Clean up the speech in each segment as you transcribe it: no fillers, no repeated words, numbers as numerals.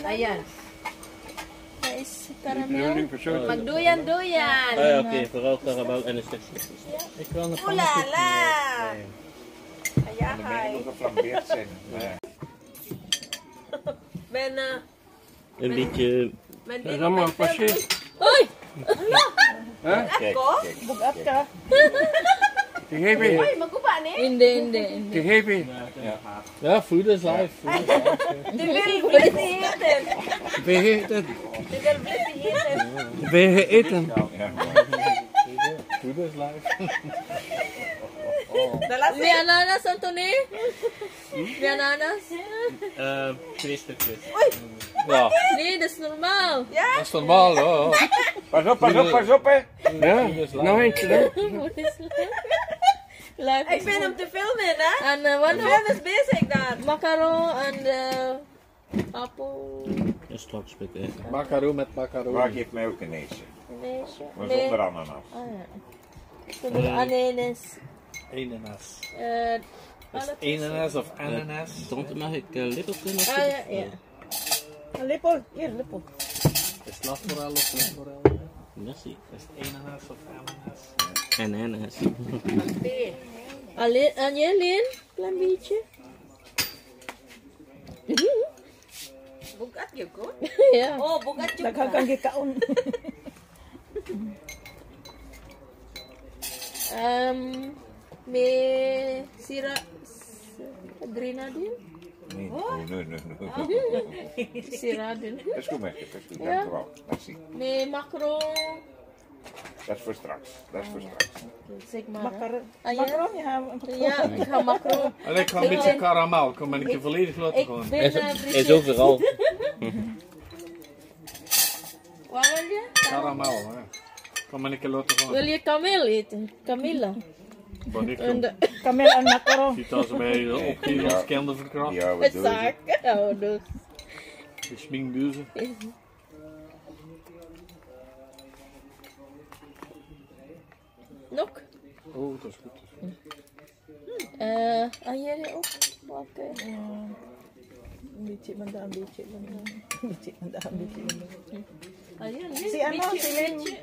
Ayan. Is caramel. Magduyan-duyan. Ah, oké, vooral karamel en een stukje. Ik wil een Oelala. Ayan, De meningen geflambeerd zijn. Ben, Een beetje... ben Dat is allemaal pasje. Oy! Kijk, Ko? kijk. Bugat ka. Tihebi. Oy, maguba ni. Hindi. Tihebi. Ja, food is life. Di will blessy eaten. Beheerten. Di will blessy eaten. Beheerten. Ja. Food is life. Dalas May ananas, Anthony? May ananas? 2 stukjes. Ja, Nee, dat is normaal. dat is normaal hoor. Pas op, pas op, pas op hè. Ja, nog eentje hè. What is life? Ik ben hem te filmen, hè? And one Film is bezig dan. macaron and apple. Een stroopspik, hè. Macaron met macaron. Waar geeft mij ook een eetje? Nee. Maar zonder ananas. Ah ja. Zonder ananas. Ananas. Alles Ananas of ananas? Tante, mag ik lippeltje nog? Ah ja. Een lippel. Hier, lippel. Is het lasforel of lasforel? Merci. Is het ananas of ananas? En ananas. Alleen, en jij, Lien? Klein beetje. Bugat yun ko? Ja. Oh, bugat yun Naghagang gikaon. May grenadine? Nee, nee. Siradin. Dat is goed, meisje. Dat is goed. Dank u wel. Merci. May macro. Dat is voor straks. Dat is voor straks. Zeg maar. Macaron. Macaron, ja, ik ga macro. En ik ga een beetje karamel. Kom maar een keer volledig laten Ik gaan. ben Is overal. Waar wil je? Karamel, hè. Kom maar een keer laten gaan. Wil je kameel eten? Camilla. Van ik kom. Kamel en macaron. Ziet als mij opgeven als kinder verkracht. Ja, wat doen Zaak. Oh, dus. De sminkduizen. Nog? Oh, dat is goed. Dat is goed. En jullie ook? Oké. Een beetje man daar, een beetje man daar. Een beetje man daar, een beetje man daar. En jullie? Si ano, si Lin.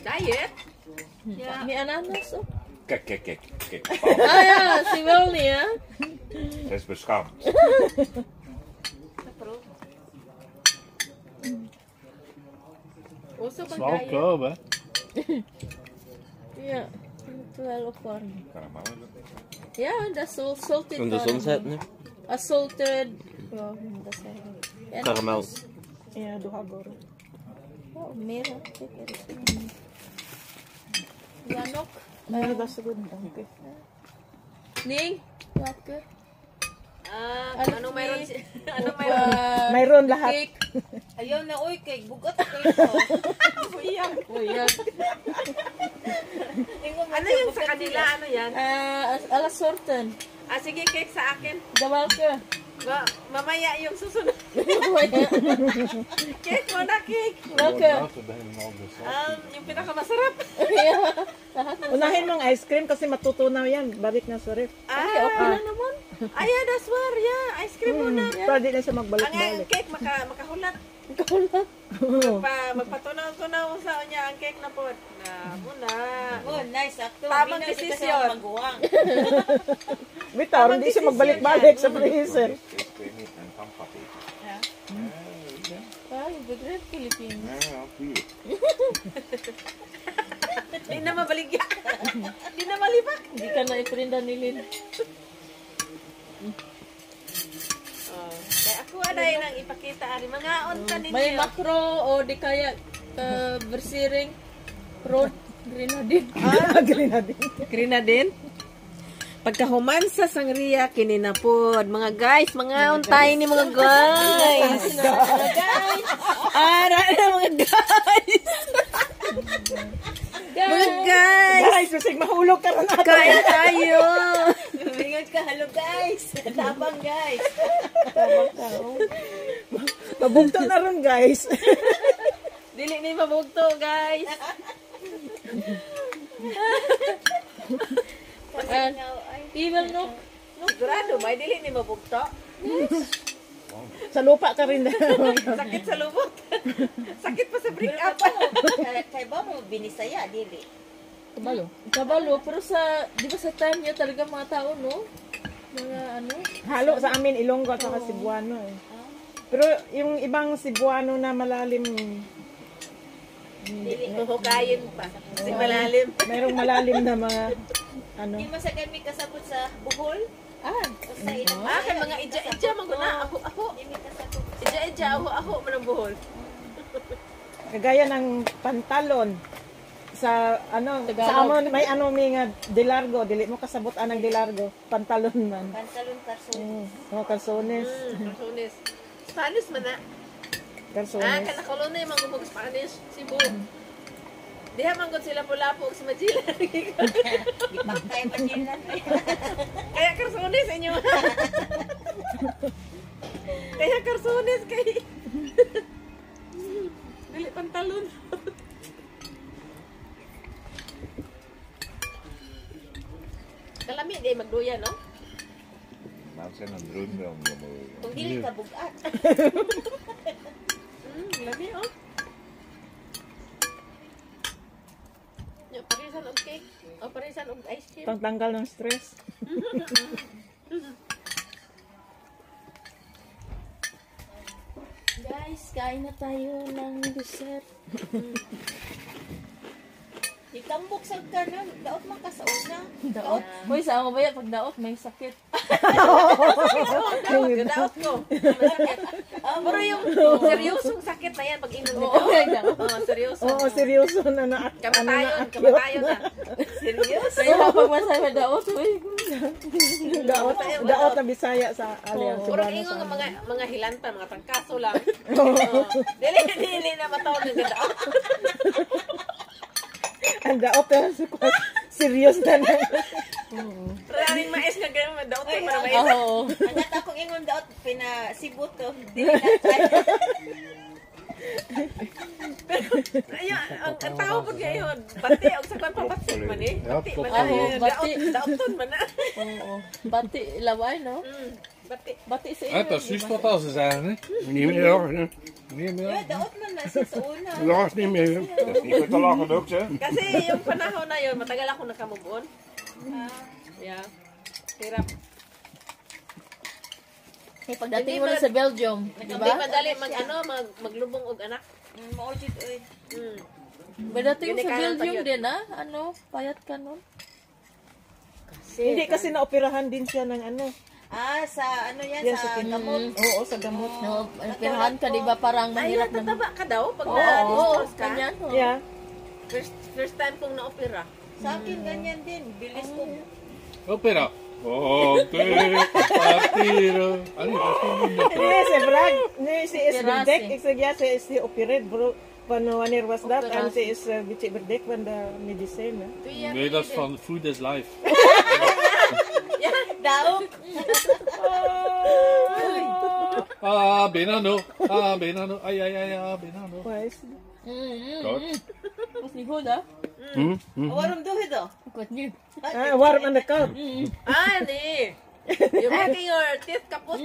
Diet? Ja. May ananas ook? Kijk, kijk, kijk. Kijk. Ah ja, ze wil niet, hè? Dat is beschaamd. Uso Het is bang wel diet? koud, hè. Ja. Moet wel opwarmen. Karamel. Ja, dat is zo salted. In de zon zetten, hè. Salted. Ja, dat is eigenlijk. En Karamel. Ja, duha goro. oh, meer. Ja, nog. Ano ba sa good? Okay. Nee, welke? Ano mayroon si... Ano Ano mayroon? Mayroon lahat. Cake. Ayaw na, oy, cake. Bugat kayo ko. Buyang. Buyag. Ano yung sa kanila? Ano yan? Alas sorten. Sige, cake sa akin. Dawal ka. Mamaya yung susunod. Cake mo na, cake. Welke? Yung pinakamasarap. Unahin mong ice cream kasi matutunaw yan. Balik na sa ref. Okay, okay na naman. Ayan, that's war. Yeah, ice cream muna. Para di na siya Ang magbalik-balik. cake, makahulat. Kahulat. Magpatunaw-tunaw sa niya ang cake na po. Na muna. Oh, nice. Akto. Tamang desisyon. Bitaw, hindi siya magbalik-balik sa freezer. Ay, good Philippines. Hindi na mabaligyan. Hindi na malibak. Hindi ka na iprinda ni Lynn. Kaya ako aday nang ipakita ari mga unta ninyo. May makro o di kaya bersiring road grenadine. Grenadine. Pagkahuman sa sangria kininapod mga guys, mga untay ni mga guys. Ara na mga guys. Mga guys. Guys, masig mahulog ka na natin. Kain tayo. Ingat ka. Hello, guys. Tabang, guys. Mabugto na ron, guys. Dili ni mabugto, guys. Evil no. Sigurado, may dili ni mabugto. Sa lupa ka rin. Sakit sa lubot. Sakit pa sa break up. Kay ba mo binisaya dili? Kabalo, pero sa, di ba sa time niya talaga mga tao, no? Mga ano? Halo sa amin, Ilonggo at saka Cebuano eh. Pero yung ibang Cebuano na malalim, Dili. Huhukayin pa. Kasi malalim. mayroong malalim na mga ano. Di man sa kami kasabot sa buhol. O sa ilang Kay mga ija-ija, maguna. Ako. Dili kasabot. Ija-ija, ako man ang buhol. Kagaya ng pantalon sa ano sa amon may ano may nga dilargo dili mo kasabot anang dilargo pantalon man. Pantalon karso. Oh, calzones. Carsones. Spanish man na. Calzones. Kanakulo na yung mga gumog Spanish. Cebu. Diha manggod sila pula-po sa Majila. Ipakay man nila. Kaya carsones inyo. Kaya carsones kay. Dili pantalon. Kalami di magduya, no? Mensen een drone wil Kung dili ka bugat. Lami, oh. Yung parisan og cake. O parisan og ice cream. Pangtanggal ng stress. Guys, kain na tayo ng dessert. Itambok sa ka na. Daot man ka sa una. Daot. Uy, sa ako ba yan? Pag daot, may sakit. Gadaot ko. Masakit. Pero yung seryosong sakit na yan pag inom nito. Oo, may daot. Seryoso. Oo, seryoso na Kamatayon na. Seryoso. Kaya pag masaya may daot, uy. daot na Bisaya sa alias. Puro ingon nga mga hilanta, mga tangkaso lang. Oo. Dili na matawag ng gadaot. Ang daot na serious na na. Maraming mais nga ganyan, madaot ko man mais. Oo. Ang akong ingon daot pinasibot to. Dili na tayo. Ayun, ang tao po ngayon, bati, og sa kwan pabati man eh. Bati man na. Oo, bati. Daoton man na. Oo. Bati, laway, no? Bati. Bati sa Het inyo. is juist wat als ze zeggen, hè? Niet meer, hè? Niet meer. Daot man na siya sa una. Lars niet meer. Dat is niet goed te lachen ook, hè? Kasi yung panahon na yun, matagal ako nakamubon. Yeah. Hirap. Pagdating mo na sa Belgium, di Hindi ba? madali maglubong og anak. Maujit oy. Pagdating mo sa Ginikanan pa Belgium yun. din, ano, payat ka nun. Hindi kasi naoperahan din siya ng ano. Sa ano yan Yan sa kin- gamot. Oo, sa gamot. No, pirahan ka, di ba? Parang Ay, mahirap na. tataba ka daw pag Oo, na-dispose ka. ganyan. oo. Yeah. First time kong na-opera. Sa akin ganyan din. Bilis ko. Opera. Oké, partiro. Ano yun? Nee, ze vraag. Nee, ze is Operatie. bedekt. Ik zeg ja, ze is geopereerd. Bro, van wanneer was dat? En Operatie. ze is een beetje bedekt van de medicijnen. Nee, dat is van Food is Life. Daog. Benano. Benano. Ay, Benano. Wijs. Goed. Mas ni Huda. Warum do do? Kot niyo. Warm aan de kant. Ah, ni. You're making your teeth kapot.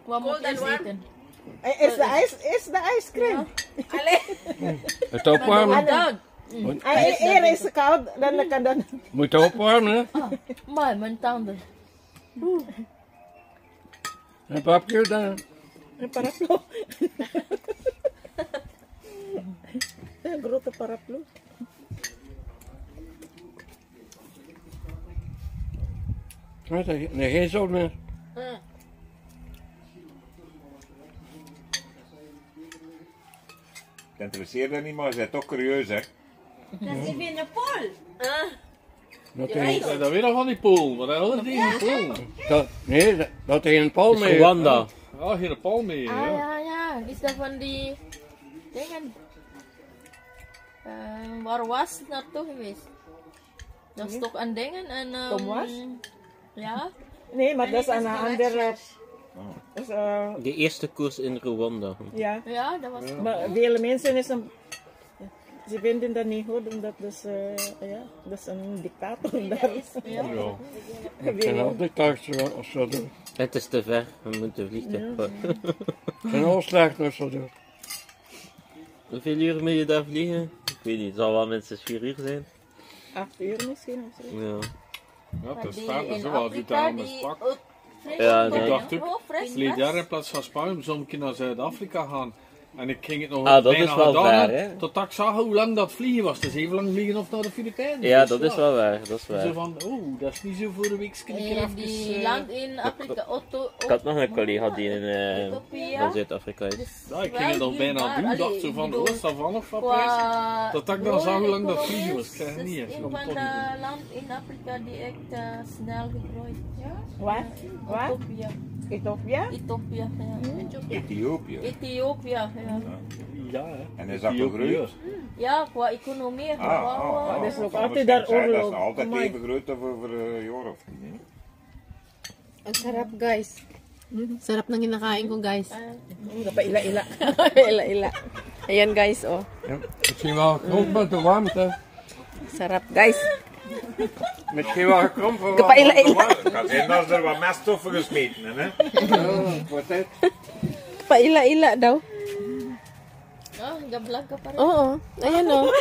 Wa mo Cold and warm. iten. Is the ice cream. Ale. Het opwarmen. Dad. Hier is koud. Dan kan dan. Moet je opwarmen, hè? Maar, mijn tanden. Een papje dan. Een paraplu. Een grote paraplu. Nee, geen zout meer. Het interesseert er niet, maar ze zijn toch curieus, hè? Dat is weer een pol. Dat Ja, hij, Dat weer nog van die pool, maar dat is niet een pool. nee, dat hij een palm mee. Rwanda. Oh, hier een palm mee, Ah, ja. ja. Is dat van die... Dingen. Waar was het naartoe geweest? Dat is toch aan dingen en... Komwas? Ja. Nee, maar dat is een andere. Dus, De eerste koers in Rwanda. ja. Ja, dat was... Maar vele mensen is een. Sie finden dan niet goed omdat dat is een dictator daar. Ja. Ik kan altijd thuis als zo doen. Het is te ver, we moeten vliegen. Ik kan al slecht als zo doen. Hoeveel uur moet je daar vliegen? Ik weet niet, het zal wel minstens 4 uur zijn. 8 uur misschien of zo. Ja. Ja, dat staat er zo wel uit aan de spak. Ja, Ik nee. dacht ook, verleden jaar in plaats van Spanje zou ik naar Zuid-Afrika gaan. En ik ging het nog Ah, dat bijna is wel gedaan, ver, hè? totdat ik zag hoe lang dat vliegen was. Dus even lang vliegen of naar de Filipijnen. Ja, Dus dat is wel waar, dat is Zo waar. van, oh, dat is niet zo voor een week. Die land in Afrika, Ik had nog een collega die in Ethiopia. Zuid-Afrika is. Ja, ik ging het al bijna doen. Dacht zo van, oh, is dat van of wat prijs? Qua Dat ik dan zag hoe lang dat vliegen was. Ik krijg het niet is eens. een Kom van toch niet de doen. land in Afrika die echt snel gegroeid. Waar? Waar? Ethiopia. Ethiopia? Ethiopia, ja. Ethiopië. Ethiopia, ja. Ja, hè. En is dat gegroeid? Ja, qua economie, dat is ook Dat altijd daar Dat is oorlog. altijd Amai. even groot over een jaar of tien. Ang sarap, guys. Sarap ng kinakain ko, guys. Kapaila-ila. Ila-ila. Ayan, guys, oh. Ja. Misschien wel gekromd met de warmte. Sarap, guys. Misschien wel gekromd van Kapaila-ila. Het kan zijn dat ze er wat meststoffen gesmeten hebben, hè? Wat dit? Paila-ila daw. Ah, gablag ka pa rin. Oo. Ayan, oh.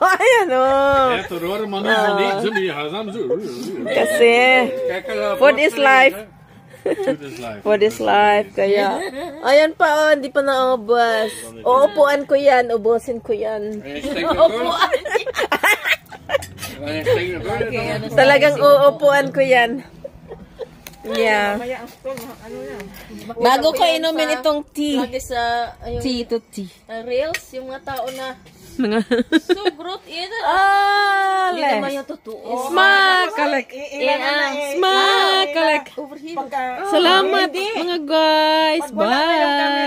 Ayan, oh. Ja, te horen, maar niet van niet. Zo moet je gaan zo. Kasi, Kijk er food is life. Food is life. Food is life. Kaya, ayan pa, oh. Hindi pa naubos. Uupuan ko yan. Ubusin ko yan. Talagang uupuan ko yan. Yeah. Maya ang stove, ano yan? Bago ko inumin itong tea. Lagi sa yung Tea to tea. reels, yung mga tao na Mga... so growth yun. Ah, Hindi naman yung totoo. Smakalek. Smakalek. Overheat. Pagka, Salamat mga guys. Bye.